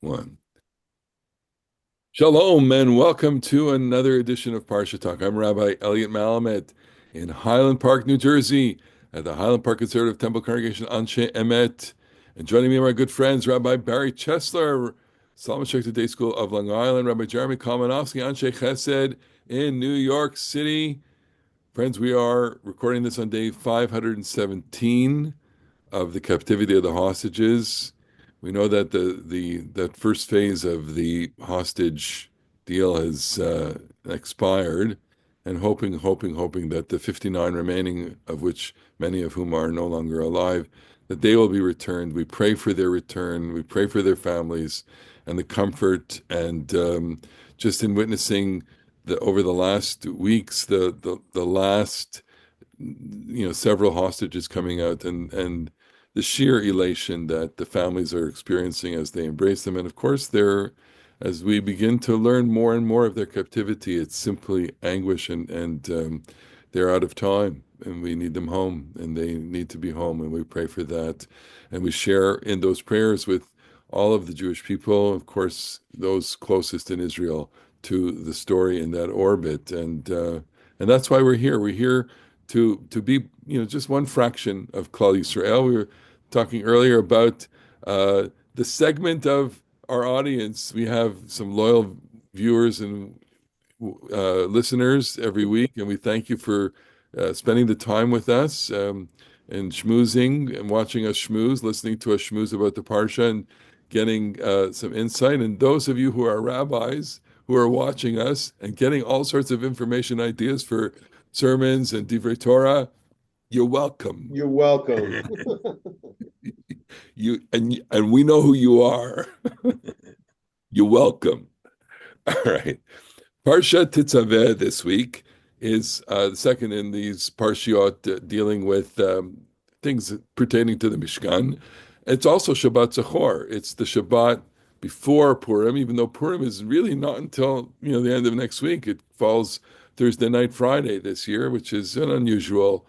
One. Shalom and welcome to another edition of Parsha Talk. I'm Rabbi Elliot Malamet in Highland Park, New Jersey, at the Highland Park Conservative Temple Congregation Anshe Emet. And joining me are my good friends, Rabbi Barry Chesler, Solomon Sheikh Day School of Long Island, Rabbi Jeremy Kalmanofsky, Anshe Chesed in New York City. Friends, we are recording this on day 517 of the captivity of the hostages. We know that that first phase of the hostage deal has expired, and hoping that the 59 remaining, of which many of whom are no longer alive, that they will be returned. We pray for their return. We pray for their families and the comfort. And just in witnessing over the last weeks, the last several hostages coming out, and the sheer elation that the families are experiencing as they embrace them. And of course, as we begin to learn more and more of their captivity, it's simply anguish, and they're out of time, and we need them home, and they need to be home, and we pray for that. And we share in those prayers with all of the Jewish people, of course, those closest in Israel to the story in that orbit. And that's why we're here. We're here to be, just one fraction of Klal Yisrael. We were talking earlier about the segment of our audience. We have some loyal viewers and listeners every week, and we thank you for spending the time with us, and schmoozing and watching us schmooze, listening to us schmooze about the Parsha and getting some insight. And those of you who are rabbis who are watching us and getting all sorts of information, ideas for sermons and Divrei Torah, you're welcome. You're welcome. And we know who you are. You're welcome. All right. Parsha Tetzaveh this week is the second in these parshiot dealing with things pertaining to the Mishkan. It's also Shabbat Zakhor. It's the Shabbat before Purim, even though Purim is really not until the end of next week. It falls Thursday night, Friday this year, which is an unusual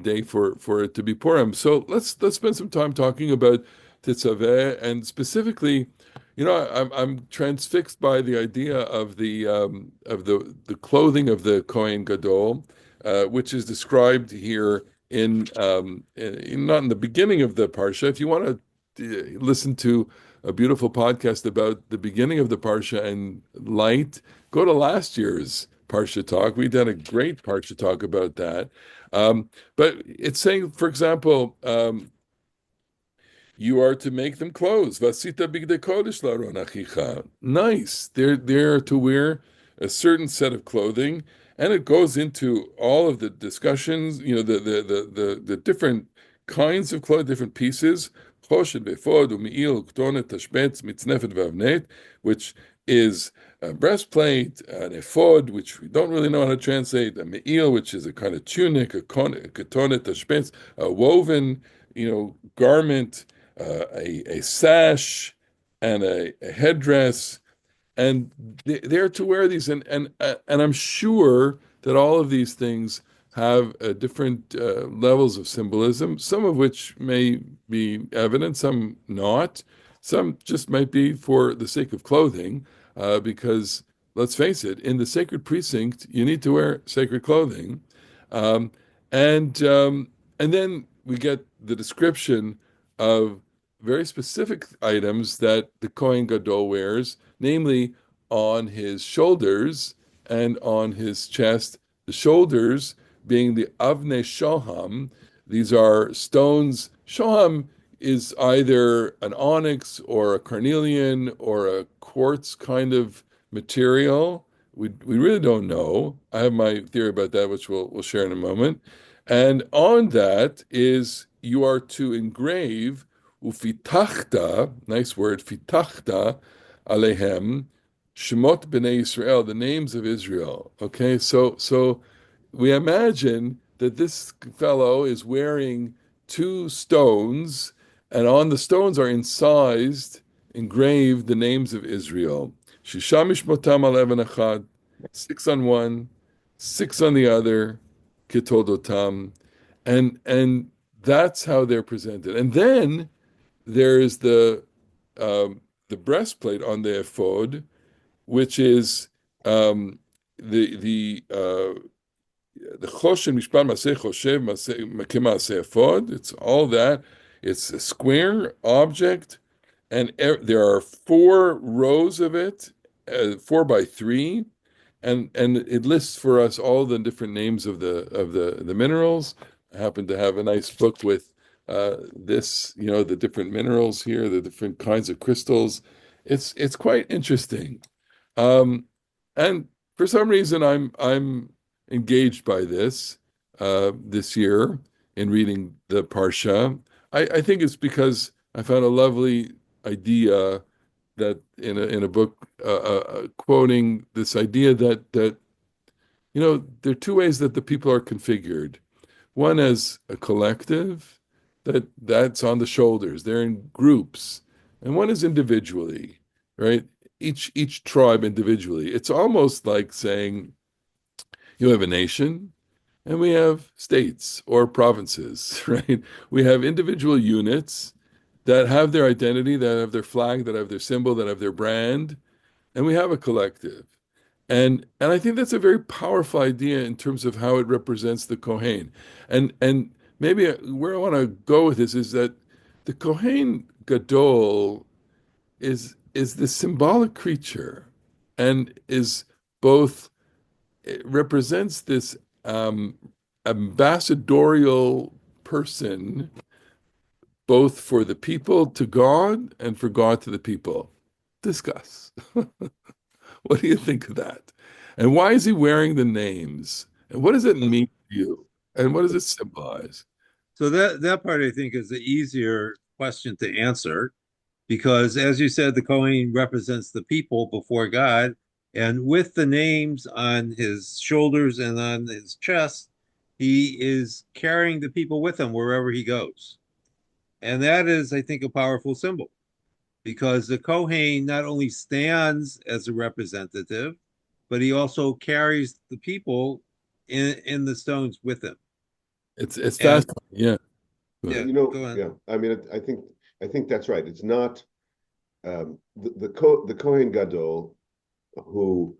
day for it to be Purim. So let's spend some time talking about Tetzaveh, and specifically, I'm transfixed by the idea of the clothing of the Kohen Gadol, which is described here not in the beginning of the parsha. If you want to listen to a beautiful podcast about the beginning of the parsha and light, go to last year's parsha talk. We did a great parsha talk about that. But it's saying, for example, you are to make them clothes. Vasita bigdei kodesh laron achicha. Nice. They're to wear a certain set of clothing, and it goes into all of the discussions. The different kinds of clothing, different pieces. Choshed v'efod u'mi'il k'tonet tashbetz mitznefet v'avnet, which is a breastplate, an ephod, which we don't really know how to translate, a me'il, which is a kind of tunic, a ketonet tashbetz, a woven, garment, a sash, and a headdress, and they're to wear these, and I'm sure that all of these things have different levels of symbolism, some of which may be evident, some not, some just might be for the sake of clothing, because let's face it, in the sacred precinct, you need to wear sacred clothing, um, and then we get the description of very specific items that the Kohen Gadol wears, namely on his shoulders and on his chest. The shoulders being the Avnei Shoham. These are stones. Shoham is either an onyx or a carnelian or a quartz kind of material. We really don't know. I have my theory about that, which we'll share in a moment. And on that is you are to engrave ufitachta, nice word, fitachta alehem, shemot bnei Israel, the names of Israel. Okay, so we imagine that this fellow is wearing two stones, and on the stones are incised, engraved the names of Israel. Shishamish motam al even echad, six on one, six on the other, kitodotam, and that's how they're presented. And then there's the the breastplate on the ephod, which is um, the choshen mishpat maseh choshev maseh ephod. It's all that. It's a square object, and there are four rows of it, 4 by 3, and it lists for us all the different names of the minerals. I happen to have a nice book with this, the different minerals here, the different kinds of crystals. It's quite interesting. Um, and for some reason, I'm engaged by this year in reading the Parsha. I think it's because I found a lovely idea that in a book quoting this idea that there are two ways that the people are configured. One as a collective, that's on the shoulders. They're in groups, and one is individually, right? Each tribe individually. It's almost like saying you have a nation and we have states or provinces, right? We have individual units that have their identity, that have their flag, that have their symbol, that have their brand, and we have a collective. And I think that's a very powerful idea in terms of how it represents the Kohen. And maybe where I want to go with this is that the Kohen Gadol is the symbolic creature and is both it represents this ambassadorial person both for the people to God and for God to the people. Discuss. What do you think of that? And why is he wearing the names? And what does it So, mean to you? And what does it symbolize? so that part I think is the easier question to answer because, as you said, the Kohen represents the people before God, and with the names on his shoulders and on his chest, he is carrying the people with him wherever he goes, and that is, I think, a powerful symbol because the Kohen not only stands as a representative, but he also carries the people in the stones with him. It's And fascinating. Yeah. Go yeah, ahead. go on. Yeah. I mean, I think that's right. It's not the Kohen Gadol who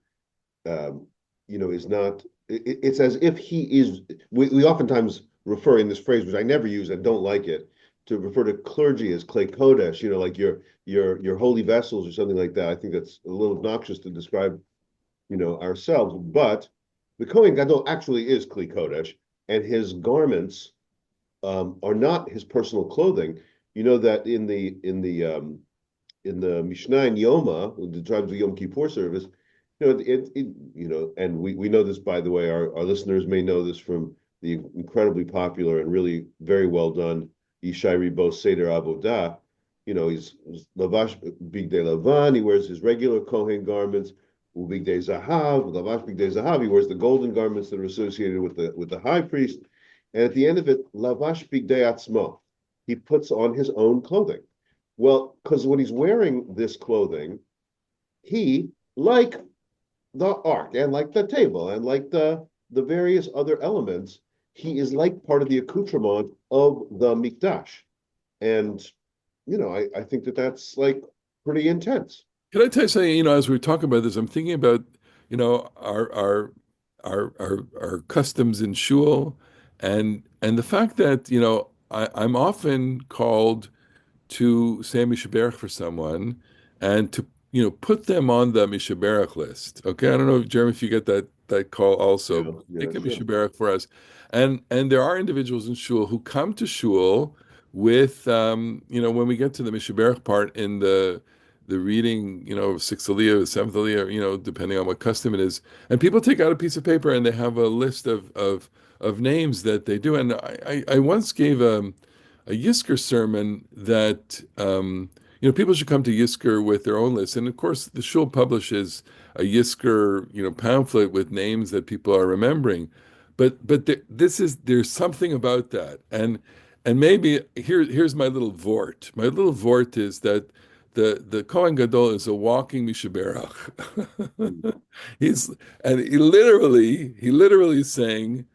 is not. It's as if he is. We oftentimes refer in this phrase, which I never use and don't like it, to refer to clergy as clay kodesh. Like your holy vessels or something like that. I think that's a little obnoxious to describe ourselves. But the Kohen Gadol actually is clay kodesh, and his garments are not his personal clothing. You know that in the Mishnah and Yoma, the tribes of Yom Kippur service, and we know this, by the way. Our listeners may know this from the incredibly popular and really very well done Yishai Ribo Seder Avodah. He's lavash bigdei lavan. He wears his regular Kohen garments. Bigdei zahav, lavash bigdei zahav. He wears the golden garments that are associated with the high priest. And at the end of it, lavash bigdei atzmo. He puts on his own clothing. Well, because when he's wearing this clothing, he, like the ark and like the table and like the various other elements, he is like part of the accoutrement of the mikdash. And I think that that's like pretty intense. Can I tell you something? As we talk about this, I'm thinking about, our customs in shul, and the fact that, I'm often called to say Mishaberach for someone and to put them on the Mishaberach list. Okay, I don't know, Jeremy, if you get that call also. Yeah, Make a sure. Mishaberach for us. And there are individuals in shul who come to shul with when we get to the Mishaberach part in the reading, sixth aliyah, seventh aliyah, depending on what custom it is, and people take out a piece of paper and they have a list of names that they do. And I once gave a Yisker sermon that people should come to Yisker with their own list, and of course the shul publishes a Yisker pamphlet with names that people are remembering, but there's something about that, and maybe here's my little vort. My little vort is that the Kohen Gadol is a walking Mishaberach. He's and he literally is saying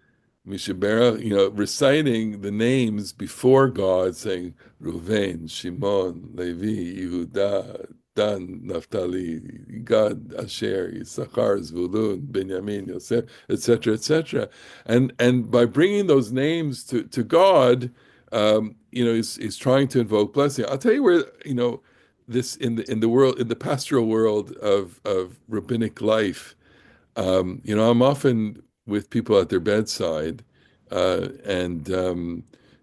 Mishabera, reciting the names before God, saying Ruvain, Shimon, Levi, Yehuda. Dan, Naphtali, Gad, Asher, Yisachar, Zvulun, Benjamin, Yosef, etc., etc. And by bringing those names to God, he's trying to invoke blessing. I'll tell you where, this in the world, in the pastoral world of rabbinic life. I'm often with people at their bedside, and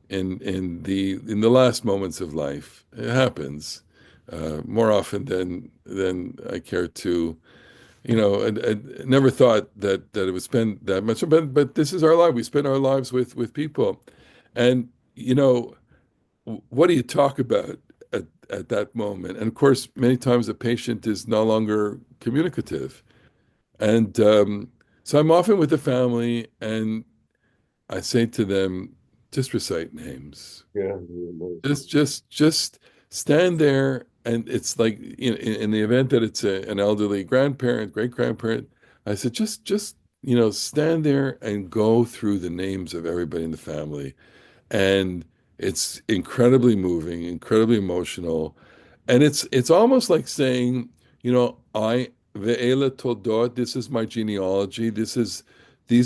in the last moments of life, it happens more often than I care to. I never thought that it would spend that much, but this is our life. We spend our lives with people, and what do you talk about at that moment? And of course, many times the patient is no longer communicative. And so I'm often with the family, and I say to them, just recite names. Yeah. Just stand there, and it's like in the event that it's an elderly grandparent, great grandparent, I said, just stand there and go through the names of everybody in the family, and it's incredibly moving, incredibly emotional, and it's almost like saying, I ve'ela toldot, this is my genealogy, these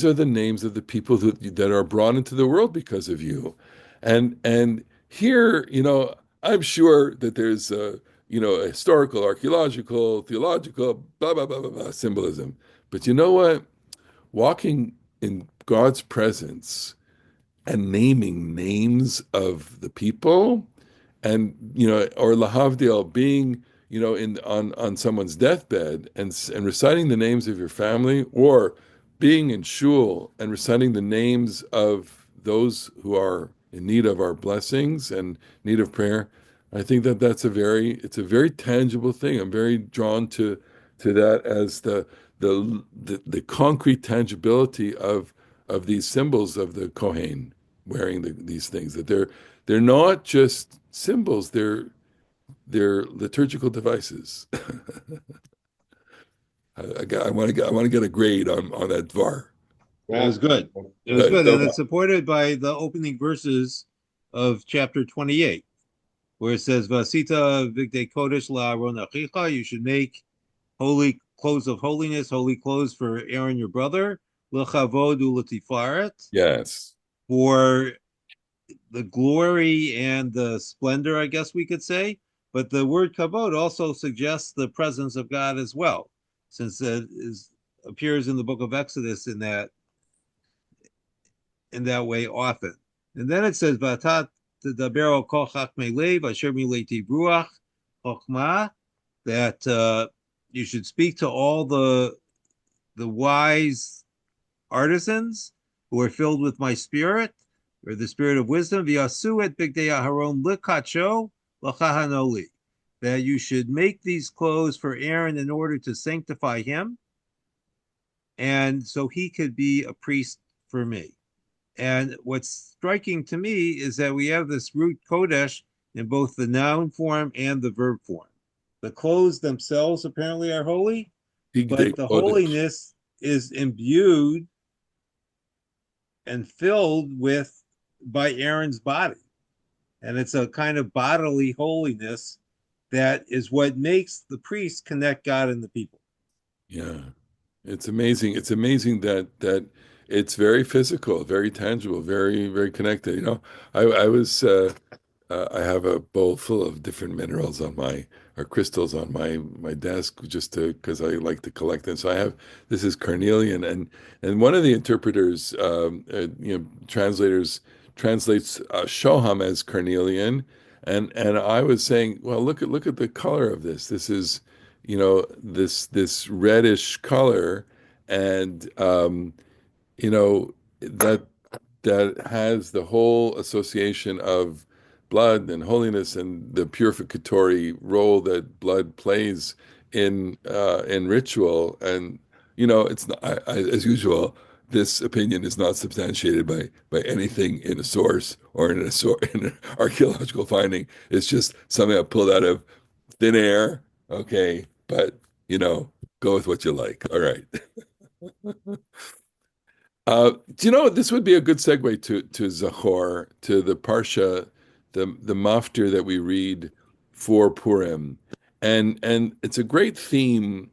are the names of the people that are brought into the world because of you, and here, I'm sure that there's a historical, archaeological, theological, blah blah blah blah blah symbolism, but you know what? Walking in God's presence and naming names of the people, and or lahavdil, being in on someone's deathbed, and reciting the names of your family, or being in shul and reciting the names of those who are in need of our blessings and need of prayer. I think that it's a very tangible thing. I'm very drawn to that as the concrete tangibility of these symbols of the Kohen wearing these things, that they're not just symbols, they're liturgical devices. I want to get a grade on that var. It was good. It was Good. good. And it's supported by the opening verses of chapter 28, where it says, Vasita Vigde Kodesh La'aron Achicha, you should make holy clothes of holiness, holy clothes for Aaron your brother, L'chavod u'letifaret, Yes. for the glory and the splendor, I guess we could say. But the word kavod also suggests the presence of God as well, since it appears in the book of Exodus in that way often. And then it says, "Vatat tedaber kol chachmei lev asher mileti ruach chokhmah," that you should speak to all the wise artisans who are filled with my spirit, or the spirit of wisdom. V'yasu et bigdei Aharon likacho l'chahanoli, that you should make these clothes for Aaron in order to sanctify him, and so he could be a priest for me. And what's striking to me is that we have this root kodesh in both the noun form and the verb form. The clothes themselves apparently are holy, Higdei but the Kodesh. holiness is imbued and filled with by Aaron's body. And it's a kind of bodily holiness that is what makes the priest connect God and the people. Yeah. It's amazing. It's amazing that it's very physical, very tangible, very, very connected. I was I have a bowl full of different minerals on my or crystals on my desk, just to because I like to collect them. So I have, this is carnelian, and one of the interpreters, translators, translates shoham as carnelian, and I was saying, well, look at the color of this. This is this reddish color, and that has the whole association of blood and holiness and the purificatory role that blood plays in ritual. And it's not, as usual, this opinion is not substantiated by anything in a source or in an archaeological finding. It's just something I pulled out of thin air. Okay, but go with what you like. All right. Do you know this would be a good segue to Zakhor, to the Parsha, the maftir that we read for Purim, and it's a great theme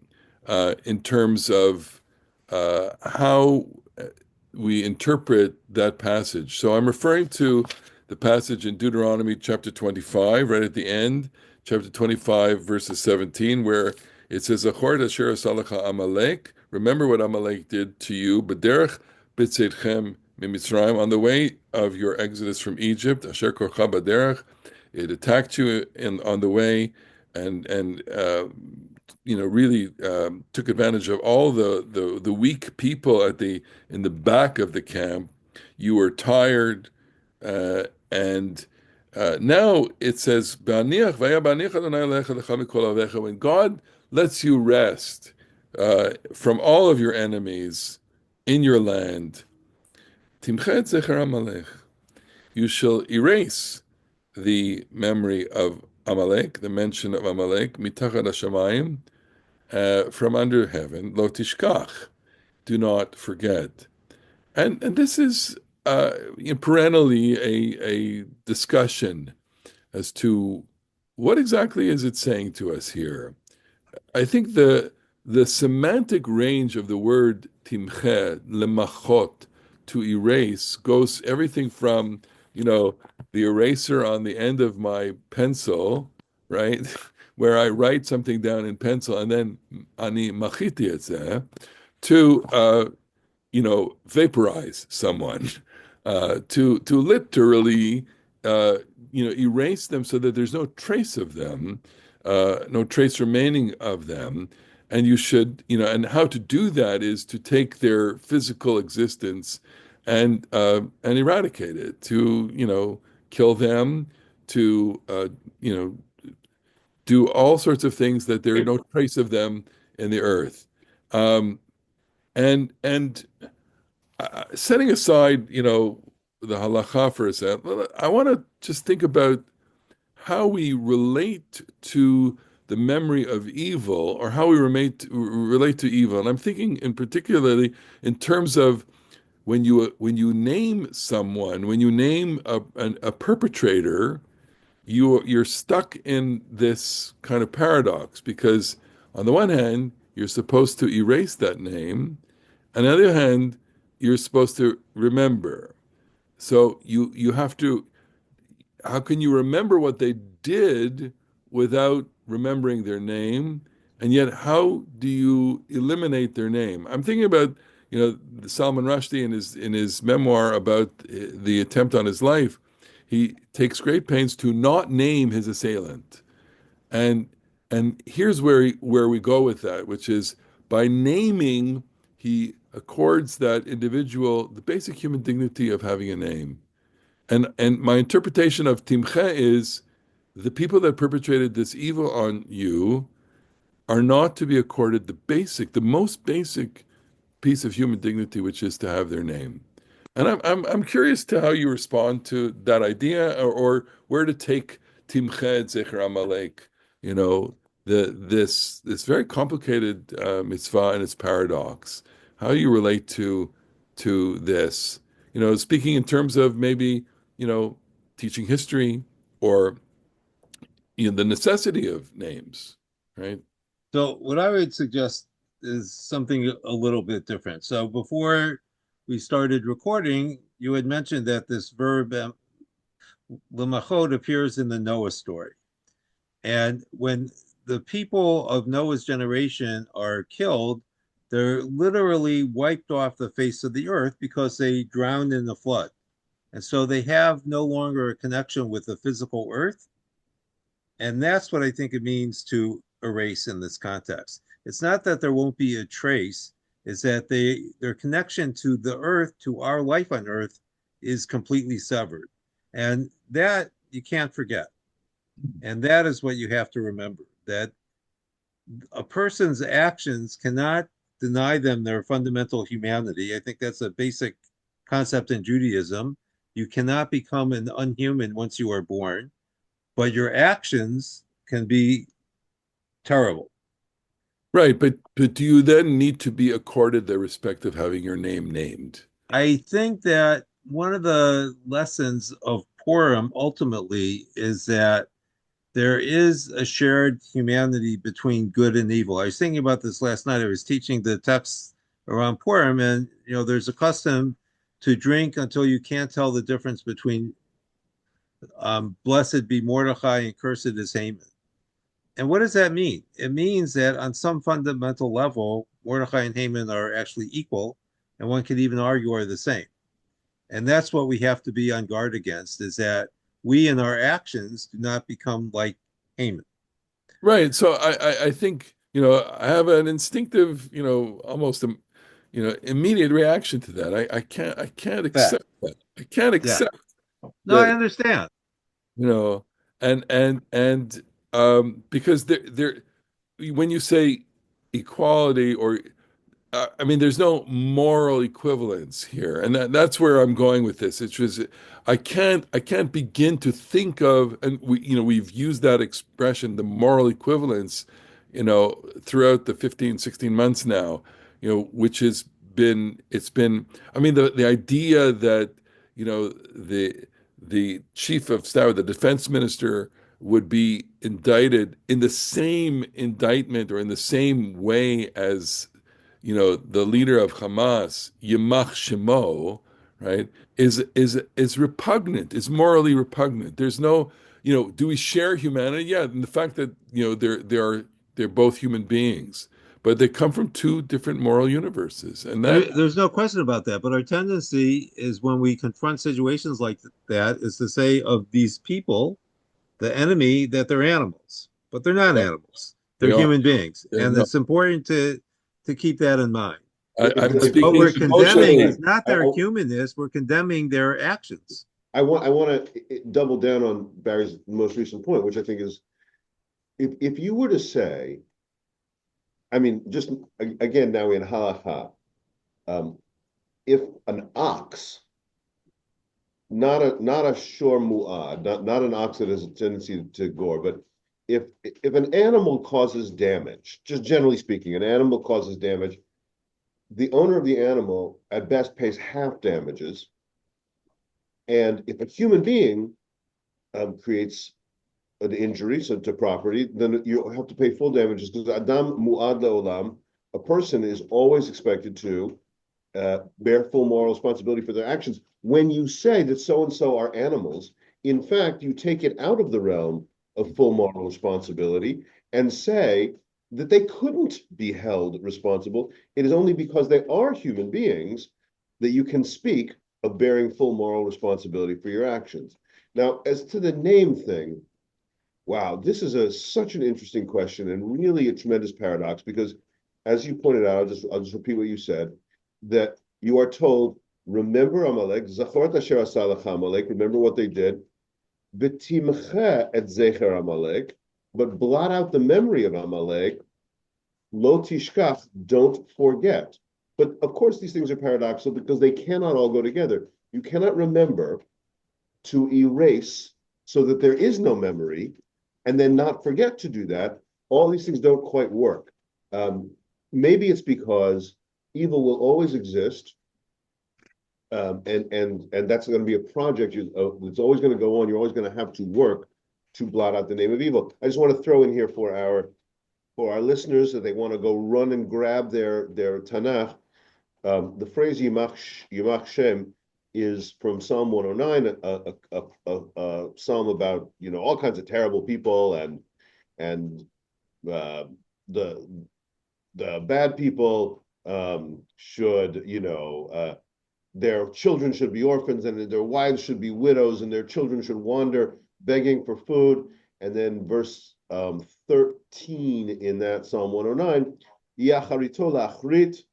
in terms of how we interpret that passage. So I'm referring to the passage in Deuteronomy chapter 25, right at the end, chapter 25, verses 17, where it says, Zakhor asher asalecha Amalek. Remember what Amalek did to you, b'derech b'tzeitchem mimitzrayim, on the way of your exodus from Egypt, asher korcha b'derech. It attacked you on the way, and really took advantage of all the weak people in the back of the camp. You were tired, and now it says, "Ba'aniach vaya ba'aniach Adonai elecha lecha mikol avecha." When God lets you rest from all of your enemies in your land, timchet zecher Amalek, you shall erase the memory of Amalek, the mention of Amalek, mitachad hashamayim, from under heaven, lo tishkach, do not forget. And this is perennially a discussion as to what exactly is it saying to us here. I think the semantic range of the word timche, lemachot, to erase, goes everything from, the eraser on the end of my pencil, right, where I write something down in pencil and then ani machiti etzeh, to vaporize someone, to literally, erase them so that there's no trace of them, no trace remaining of them. And you should, and how to do that is to take their physical existence and eradicate it, to, kill them, to, do all sorts of things that there are no trace of them in the earth. And setting aside, the halacha for a second, I want to just think about how we relate to the memory of evil, or how we relate to evil. And I'm thinking in particularly in terms of when you name someone, when you name a perpetrator, you're stuck in this kind of paradox, because on the one hand, you're supposed to erase that name. On the other hand, you're supposed to remember. So you have to, how can you remember what they did without remembering their name? And yet, how do you eliminate their name? I'm thinking about, Salman Rushdie in his memoir about the attempt on his life. He takes great pains to not name his assailant. And here's where we go with that, which is by naming, he accords that individual the basic human dignity of having a name. And my interpretation of Timche is the people that perpetrated this evil on you are not to be accorded the most basic piece of human dignity, which is to have their name. And I'm curious to how you respond to that idea, or where to take Timche Zecher Amalek, this very complicated mitzvah and its paradox. How you relate to this, speaking in terms of maybe, teaching history, or the necessity of names, right? So what I would suggest is something a little bit different. So before we started recording, you had mentioned that this verb lemachot appears in the Noah story. And when the people of Noah's generation are killed, they're literally wiped off the face of the earth because they drowned in the flood. And so they have no longer a connection with the physical earth. And that's what I think it means to erase in this context. It's not that there won't be a trace, it's that their connection to the earth, to our life on earth, is completely severed. And that you can't forget. And that is what you have to remember, that a person's actions cannot deny them their fundamental humanity. I think that's a basic concept in Judaism. You cannot become an unhuman once you are born, but your actions can be terrible. Right, but do you then need to be accorded the respect of having your name named? I think that one of the lessons of Purim ultimately is that there is a shared humanity between good and evil. I was thinking about this last night. I was teaching the text around Purim, and there's a custom to drink until you can't tell the difference between blessed be Mordechai and cursed is Haman. And what does that mean? It means that on some fundamental level, Mordechai and Haman are actually equal, and one could even argue are the same. And that's what we have to be on guard against, is that we in our actions do not become like Haman. Right. So I think, I have an instinctive, almost, immediate reaction to that. I can't Fact. accept that. I can't Yeah. accept No, I that, understand. you know, and because there when you say equality or I mean, there's no moral equivalence here, and that's where I'm going with this. It's just I can't begin to think of, and we've used that expression, the moral equivalence, throughout the 15, 16 months now, which has been. I mean, the idea that the chief of staff, the defense minister, would be indicted in the same indictment or in the same way as the leader of Hamas, Yimach Shemo, right, is repugnant, is morally repugnant. There's no, do we share humanity? Yeah, and the fact that they're both human beings, but they come from two different moral universes, and that There's no question about that. But our tendency is when we confront situations like that is to say of these people, the enemy, that they're animals, but they're not yeah, animals. they They're are. human beings, and No, it's important to keep that in mind. I'm Because what speaking we're It's so condemning emotionally. is not their humanness; we're condemning their actions. I want to double down on Barry's most recent point, which I think is if you were to say, I mean, just again now in halacha, um, if an ox, not a shor mu'ad, not an ox that has a tendency to gore, but if an animal causes damage, just generally speaking, an animal causes damage, the owner of the animal at best pays half damages, and if a human being creates an injury to property, then you have to pay full damages because Adam Mu'ad Olam, a person is always expected to bear full moral responsibility for their actions. When you say that so and so are animals, in fact, you take it out of the realm of full moral responsibility and say that they couldn't be held responsible. It is only because they are human beings that you can speak of bearing full moral responsibility for your actions. Now, as to the name thing, wow, this is such an interesting question and really a tremendous paradox because, as you pointed out, I'll just repeat what you said, that you are told, remember Amalek, Zakhor asher asa lecha Amalek, remember what they did, v'timcha et zecher Amalek, but blot out the memory of Amalek, lo tishkach, don't forget. But of course, these things are paradoxical because they cannot all go together. You cannot remember to erase so that there is no memory and then not forget to do that. All these things don't quite work. Um, Maybe it's because evil will always exist, and that's going to be a project that's always going to go on. You're always going to have to work to blot out the name of evil. I just want to throw in here for our listeners that they want to go run and grab their Tanakh. The phrase Yimach Shem is from Psalm 109, a psalm about all kinds of terrible people and uh, the the bad people should their children should be orphans and their wives should be widows and their children should wander begging for food. And then verse 13 in that Psalm 109, Yacharito lachrit,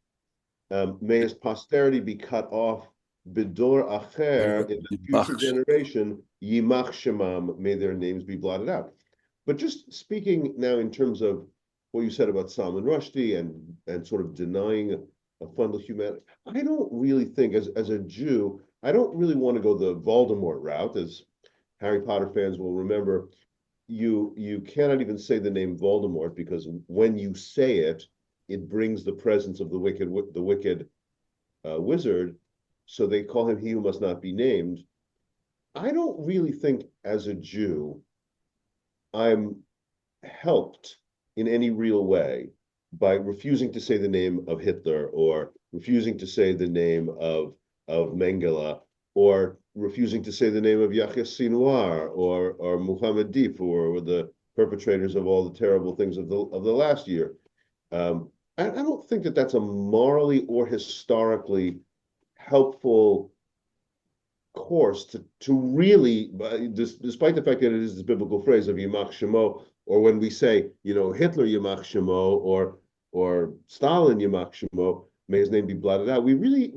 may his posterity be cut off. Bidor acher, in the future generation, Yimach Shemam, may their names be blotted out. But just speaking now in terms of what you said about Salman Rushdie and sort of denying a fundamental humanity, I don't really think, as a Jew, I don't really want to go the Voldemort route. As Harry Potter fans will remember, you cannot even say the name Voldemort because when you say it, it brings the presence of the wicked wizard. So they call him he who must not be named. I don't really think, as a Jew, I'm helped in any real way by refusing to say the name of Hitler or refusing to say the name of Mengele or refusing to say the name of Yahya Sinwar or Muhammad Deif or the perpetrators of all the terrible things of the last year. I don't think that that's a morally or historically helpful course to really, despite the fact that it is this biblical phrase of Yimach Shemo, or when we say, Hitler Yimach Shemo or Stalin Yimach Shemo, may his name be blotted out. We wouldn't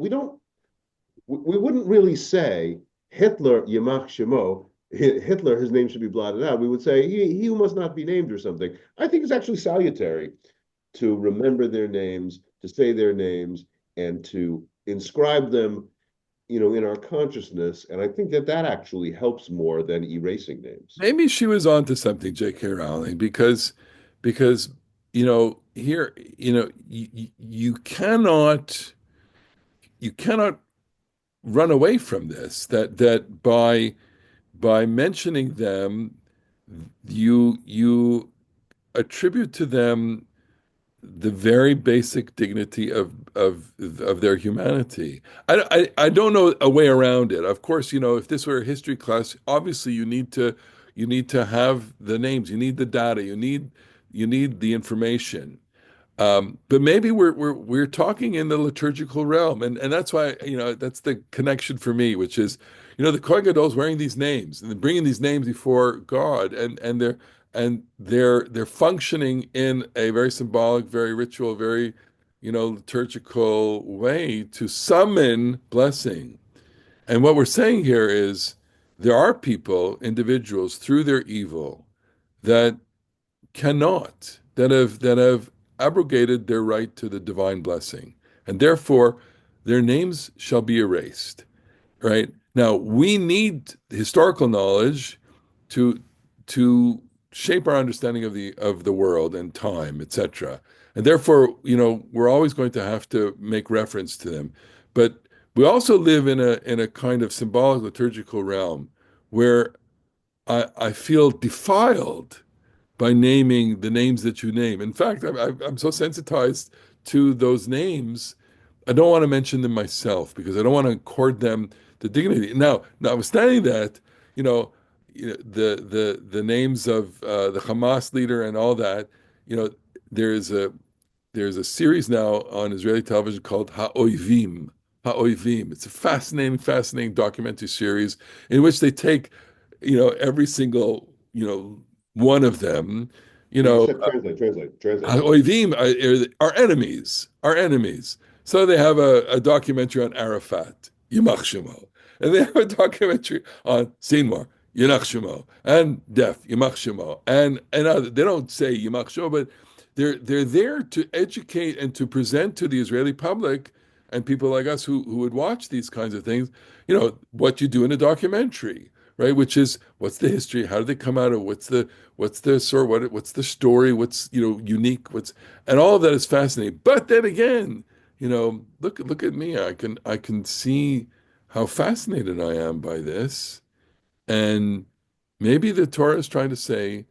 really say Hitler Yimach Shemo. Hitler, his name should be blotted out. We would say he who must not be named or something. I think it's actually salutary to remember their names, to say their names, and to inscribe them, in our consciousness. And I think that actually helps more than erasing names. Maybe she was onto something, J.K. Rowling, because here you cannot run away from this. That by mentioning them, you attribute to them the very basic dignity of their humanity. I don't know a way around it. Of course, if this were a history class, obviously you need to have the names, you need the data, you need the information. But maybe we're talking in the liturgical realm, and that's why that's the connection for me, which is the Kohen Gadol is wearing these names and they're bringing these names before God, and they're functioning in a very symbolic, very ritual, very liturgical way to summon blessing. And what we're saying here is there are people, individuals, through their evil that that have abrogated their right to the divine blessing, and therefore their names shall be erased. Right now, we need historical knowledge to to shape our understanding of the world and time, etc. And therefore, we're always going to have to make reference to them. But we also live in a kind of symbolic liturgical realm where I feel defiled by naming the names that you name. In fact, I'm so sensitized to those names, I don't want to mention them myself because I don't want to accord them the dignity. Now, notwithstanding that, the names of the Hamas leader and all that, you know, there's a there's a series now on Israeli television called Ha'oivim. Ha'oivim. It's a fascinating documentary series in which they take, every single, one of them, you You know, said translate. Ha'oivim are enemies, So they have a documentary on Arafat, Yimach Shemo, and they have a documentary on Sinwar, Yimach Shemo, and Deaf, Yimach Shemo, and other. They don't say Yimach Shemo, but they're there to educate and to present to the Israeli public and people like us who would watch these kinds of things, what you do in a documentary, right? Which is what's the history? How did they come out of? What's the sort? What's the story? What's unique? And all of that is fascinating. But then again, look at me. I can see how fascinated I am by this, and maybe the Torah is trying to say,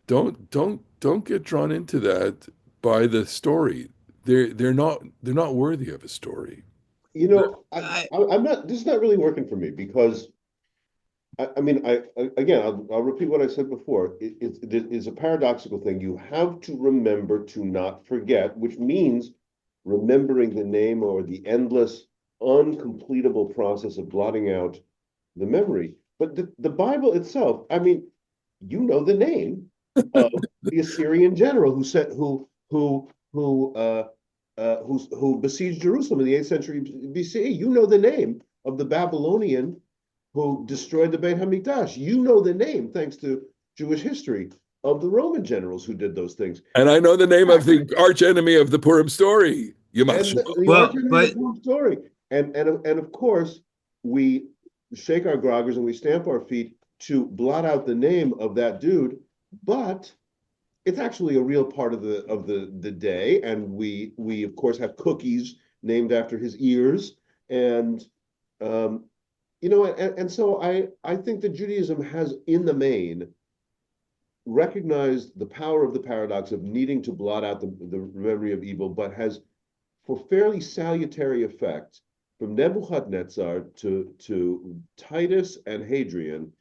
don't get drawn into that by the story. They're not worthy of a story. I'm not. This is not really working for me because I mean, again, I'll repeat what I said before. It's a paradoxical thing. You have to remember to not forget, which means remembering the name or the endless, uncompletable process of blotting out the memory. But the Bible itself, I mean, the name of the Assyrian general who besieged Jerusalem in the 8th century BCE. You know the name of the Babylonian who destroyed the Beit Hamikdash. You know the name, thanks to Jewish history, of the Roman generals who did those things. And I know the name of the arch enemy of the Purim story, And Yamashua. the arch enemy of the Purim story. And of course, we shake our groggers and we stamp our feet to blot out the name of that dude, but it's actually a real part of the day. And we of course have cookies named after his ears. And and so I think that Judaism has, in the main, recognized the power of the paradox of needing to blot out the memory of evil, but has, for fairly salutary effect, from Nebuchadnezzar to Titus and Hadrian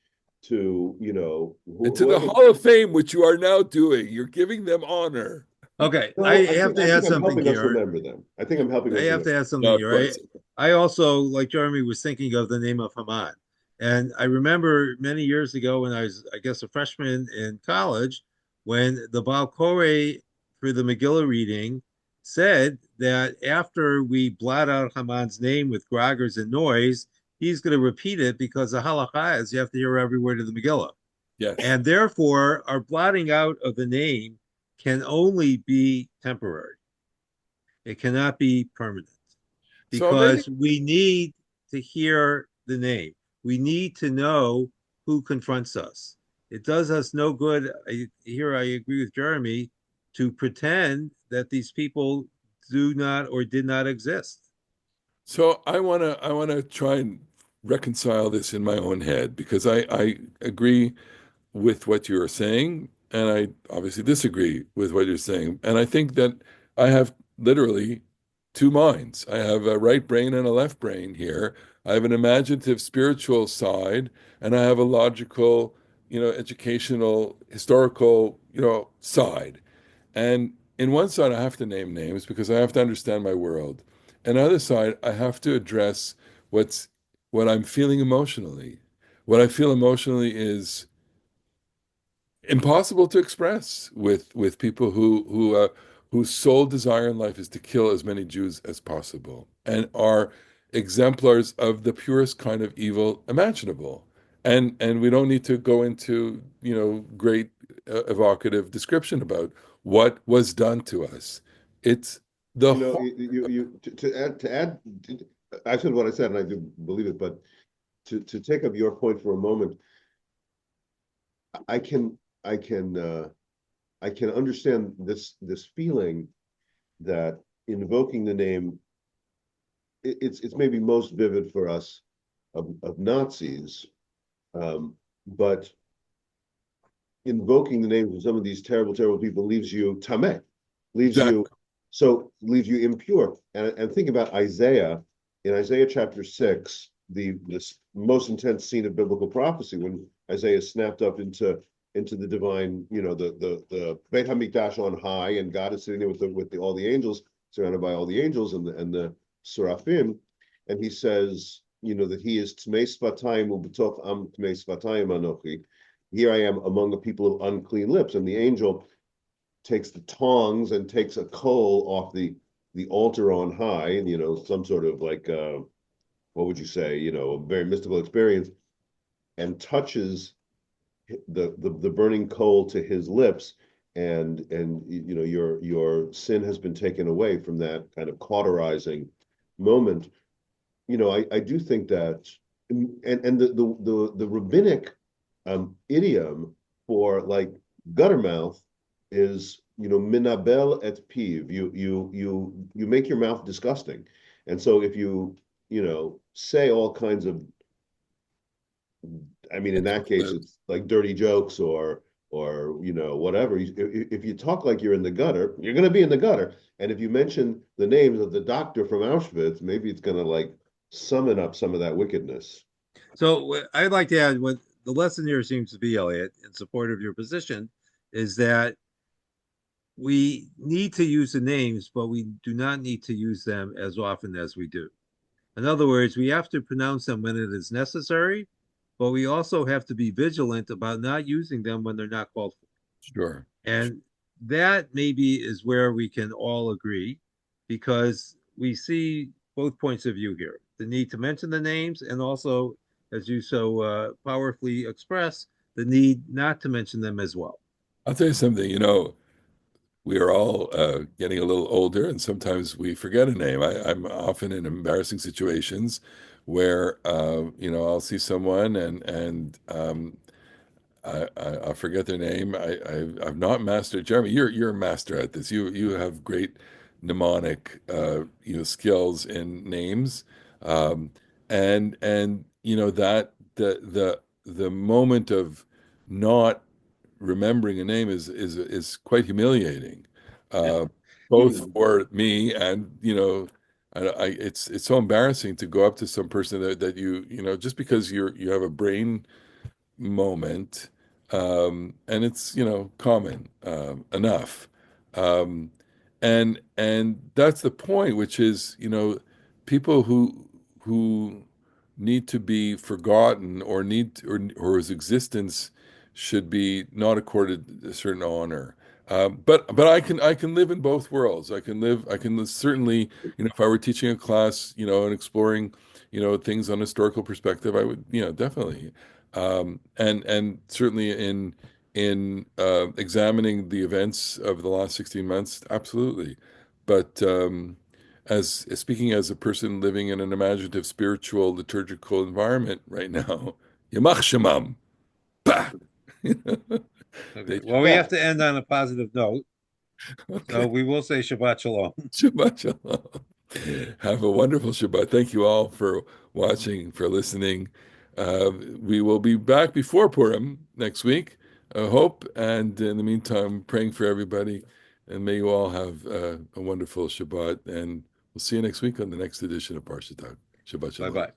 to, And to the whoever. Hall of Fame, which you are now doing, you're giving them honor. Okay, I No, have to I add think I'm something helping us here. remember them. I think I'm helping I us have remember. to add something No, of here. course. I also, like Jeremy, was thinking of the name of Haman. And I remember many years ago when I was, I guess, a freshman in college, when the Baal Koreh for the Megillah reading said that after we blot out Haman's name with groggers and noise, he's going to repeat it because the halacha is you have to hear every word of the Megillah. Yes. And therefore, our blotting out of the name can only be temporary. It cannot be permanent So maybe because we need to hear the name. We need to know who confronts us. It does us no good. Here I agree with Jeremy to pretend that these people do not or did not exist. so. I wanna try and reconcile this in my own head because I agree with what you're saying, and I obviously disagree with what you're saying. And I think that I have literally two minds. I have a right brain and a left brain here. I have an imaginative spiritual side, and I have a logical, educational, historical, side. And in one side, I have to name names because I have to understand my world. And the other side, I have to address what's what I'm feeling emotionally. What I feel emotionally is impossible to express with people whose sole desire in life is to kill as many Jews as possible and are exemplars of the purest kind of evil imaginable. And we don't need to go into, great evocative description about what was done to us. It's the whole. To add, I said what I said, and I do believe it. But to take up your point for a moment, I can I can I can understand this feeling that invoking the name, it's maybe most vivid for us of Nazis, but invoking the names of some of these terrible, terrible people leaves you tameh, leaves you Exactly. leaves you impure. And think about Isaiah in Isaiah chapter 6, the this most intense scene of biblical prophecy when Isaiah is snapped up into the divine, the Beit Hamikdash on high, and God is sitting there with all the angels, surrounded by all the angels and the seraphim, and he says, that he is Tmei Sfatayim Ubetoch Am Tmei Sfatayim Anochi. Here I am among the people of unclean lips. And the angel takes the tongs and takes a coal off the altar on high, and some sort of like what would you say, a very mystical experience, and touches the burning coal to his lips, and your sin has been taken away from that kind of cauterizing moment. I do think that, and the rabbinic idiom for like gutter mouth is, minabel et piv. You make your mouth disgusting, and so if say all kinds of, I mean, in that case, it's like dirty jokes or whatever. If you talk like you're in the gutter, you're going to be in the gutter. And if you mention the names of the doctor from Auschwitz, maybe it's going to like summon up some of that wickedness. So I'd like to add what the lesson here seems to be, Elliot, in support of your position, is that we need to use the names, but we do not need to use them as often as we do. In other words, we have to pronounce them when it is necessary, but we also have to be vigilant about not using them when they're not called for. Sure. And that maybe is where we can all agree because we see both points of view here, the need to mention the names and also, as you so powerfully express, the need not to mention them as well. I'll tell you something, we are all getting a little older, and sometimes we forget a name. I'm often in embarrassing situations where I'll see someone and I'll forget their name. I've not mastered. Jeremy, you're a master at this. You have great mnemonic skills in names, um, and that the moment of not remembering a name is quite humiliating, Yeah. uh, both for me and it's so embarrassing to go up to some person that just because you have a brain moment, and it's common enough, um, and that's the point, which is people who need to be forgotten or or whose existence should be not accorded a certain honor. But I can live in both worlds. I can certainly, if I were teaching a class, and exploring, things on a historical perspective, I would, definitely, and certainly in examining the events of the last 16 months, absolutely. But as speaking as a person living in an imaginative, spiritual, liturgical environment right now, Yamach Shemam, bah! Okay. They Well, we have to end on a positive note. So okay. we will say Shabbat Shalom. Shabbat Shalom. Have a wonderful Shabbat. Thank you all for watching, for listening. We will be back before Purim next week, I hope. And in the meantime, praying for everybody. And may you all have a wonderful Shabbat. And we'll see you next week on the next edition of Parsha Talk. Shabbat Bye Shalom. bye.